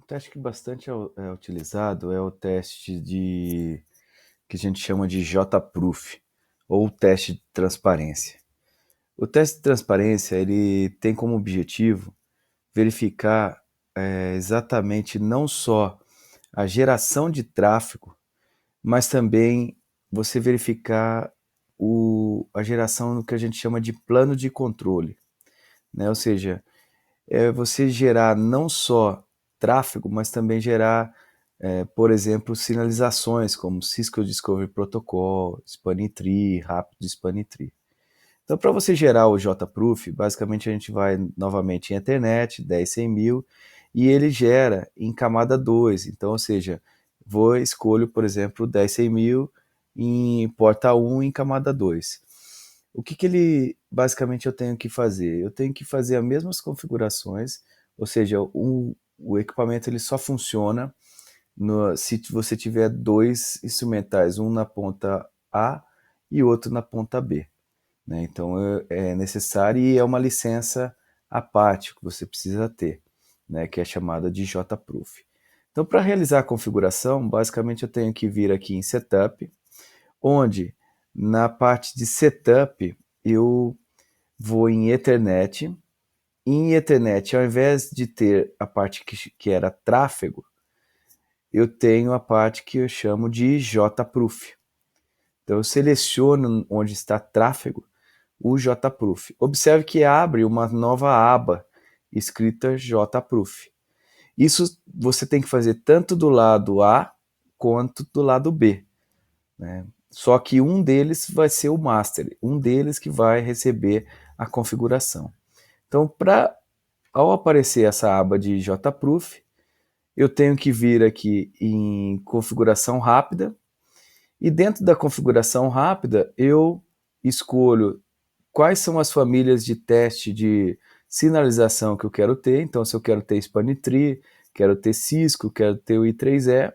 teste que bastante é utilizado é o teste que a gente chama de J-Proof, ou teste de transparência. O teste de transparência ele tem como objetivo verificar exatamente não só a geração de tráfego, mas também você verificar a geração do que a gente chama de plano de controle, né? Ou seja, você gerar não só tráfego, mas também gerar, por exemplo, sinalizações como Cisco Discovery Protocol, Spanning Tree, Rápido Spanning Tree. Então, para você gerar o JProof, basicamente a gente vai novamente em Ethernet, 10.100.000, e ele gera em camada 2. Então, ou seja, escolho, por exemplo, 10.100.000 em porta 1 em camada 2. O que ele, basicamente, eu tenho que fazer? Eu tenho que fazer as mesmas configurações, ou seja, o equipamento ele só funciona se você tiver dois instrumentais, um na ponta A e outro na ponta B, né? Então é necessário e é uma licença à parte que você precisa ter, né? Que é chamada de JProof. Então, para realizar a configuração, basicamente eu tenho que vir aqui em Setup, onde na parte de Setup eu vou em Ethernet. Em Ethernet, ao invés de ter a parte que era tráfego, eu tenho a parte que eu chamo de JProof. Então eu seleciono onde está tráfego, o JProof. Observe que abre uma nova aba escrita JProof. Isso você tem que fazer tanto do lado A quanto do lado B, né? Só que um deles vai ser o master, um deles que vai receber a configuração. Então, ao aparecer essa aba de JProof, eu tenho que vir aqui em configuração rápida, e dentro da configuração rápida eu escolho quais são as famílias de teste de sinalização que eu quero ter. Então, se eu quero ter Spanning Tree, quero ter Cisco, quero ter o I3E,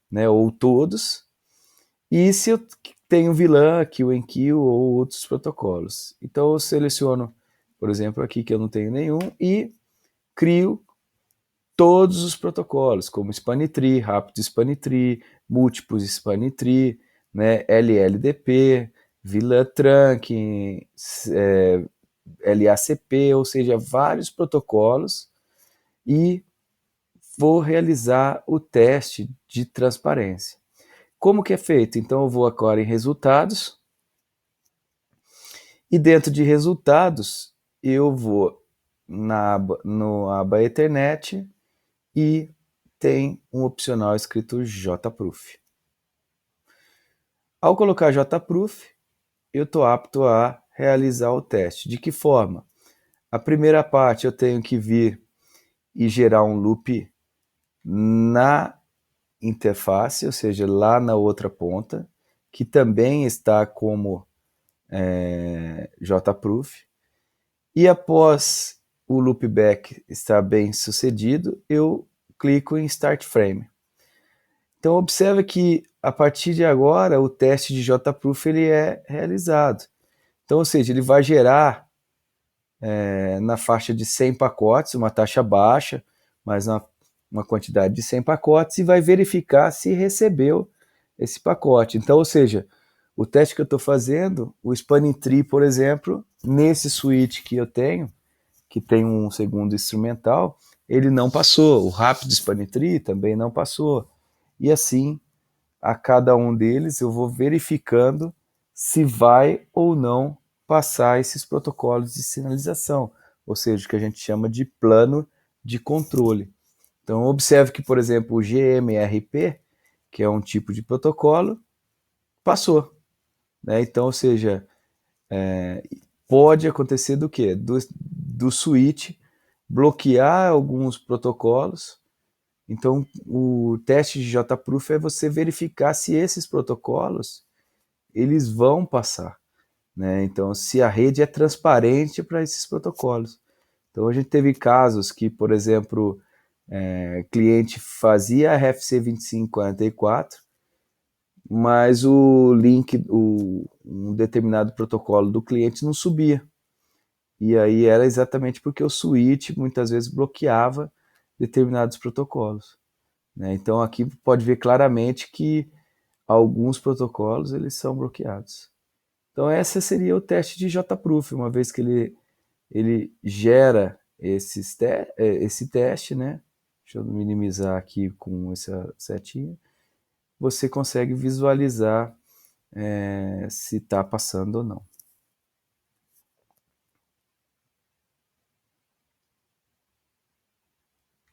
né, ou todos. E se eu tenho VLAN, QoQ ou outros protocolos. Então, eu seleciono, por exemplo, aqui que eu não tenho nenhum e crio todos os protocolos, como Spanning Tree, Rápido Spanning Tree, Múltiplos Spanning Tree, né, LLDP, VLAN Trunking, LACP, ou seja, vários protocolos, e vou realizar o teste de transparência. Como que é feito? Então eu vou agora em resultados, e dentro de resultados eu vou no aba Ethernet e tem um opcional escrito JProof. Ao colocar JProof, eu estou apto a realizar o teste. De que forma? A primeira parte eu tenho que vir e gerar um loop na interface, ou seja, lá na outra ponta, que também está como JProof. E após o loopback estar bem sucedido, eu clico em Start Frame. Então observe que a partir de agora o teste de JProof ele é realizado. Então, ou seja, ele vai gerar na faixa de 100 pacotes, uma taxa baixa, mas uma quantidade de 100 pacotes, e vai verificar se recebeu esse pacote. Então, ou seja, o teste que eu estou fazendo, o Spanning Tree, por exemplo, nesse switch que eu tenho, que tem um segundo instrumental, ele não passou. O Rápido Spanning Tree também não passou. E assim, a cada um deles eu vou verificando se vai ou não passar esses protocolos de sinalização, ou seja, o que a gente chama de plano de controle. Então observe que, por exemplo, o GMRP, que é um tipo de protocolo, passou, né? Então, ou seja, pode acontecer do quê? Do switch bloquear alguns protocolos. Então, o teste de JProof é você verificar se esses protocolos eles vão passar, né? Então, se a rede é transparente para esses protocolos. Então, a gente teve casos que, por exemplo, cliente fazia RFC 2544, mas o link, um determinado protocolo do cliente não subia. E aí era exatamente porque o switch muitas vezes bloqueava determinados protocolos, né? Então aqui pode ver claramente que alguns protocolos eles são bloqueados. Então esse seria o teste de JProof, uma vez que ele gera esse teste, né? Deixa eu minimizar aqui com essa setinha. Você consegue visualizar se está passando ou não.